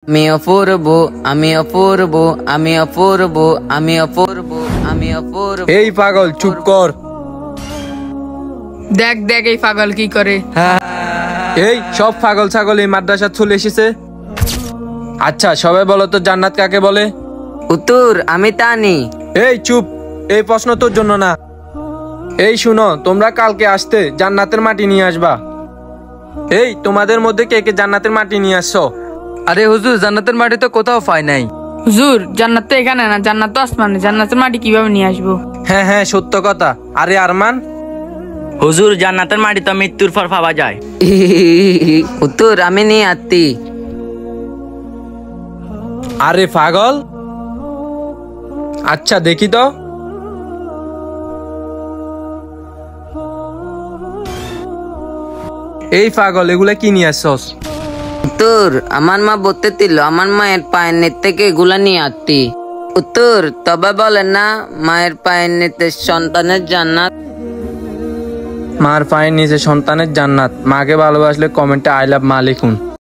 আমি অপূর্ব, আমি অপূর্ব, আমি অপূর্ব, আমি অপূর্ব, আমি অপূর্ব। এই পাগল চুপ কর। দেখ দেখ এই পাগল কি করে। এই সব পাগল ছাগল এই মাদ্রাসা চলে এসেছে। আচ্ছা সবাই বলো তো জান্নাত কাকে বলে? উত্তর আমি তানি। এই চুপ, এই প্রশ্ন তোর জন্য না। এই শুনো, তোমরা কালকে আসতে জান্নাতের মাটি নিয়ে আসবা। এই তোমাদের মধ্যে কে কে জান্নাতের মাটি নিয়ে আসছো? আরে হুজুর, জান্নাতের মাটি তো কোথাও পাই নাই। হুজুর জান্নাত তো এখানে না, জান্নাত তো আসমানে, জান্নাতের মাটি কিভাবে নিয়ে আসবো? হ্যাঁ হ্যাঁ সত্য কথা। আরে আরমান? হুজুর জান্নাতের মাটি তো মৃত্যুর পর পাওয়া যায়। উত্তর আমি নিয়ে আত্মি। আরে পাগল, আচ্ছা দেখি তো। এই পাগল এগুলা কি নিয়ে আসছস? উত্তর আমার মা বলতে দিল আমার মায়ের পায়ের নিচ থেকে এগুলা নিয়ে আত্মি। উত্তর তবে বলেন না মায়ের পায়ের নিচে সন্তানের জান্নাত। মার পায়ের নিচে সন্তানের জান্নাত। মাকে ভালোবাসলে কমেন্টে আই লাভ মা লিখুন।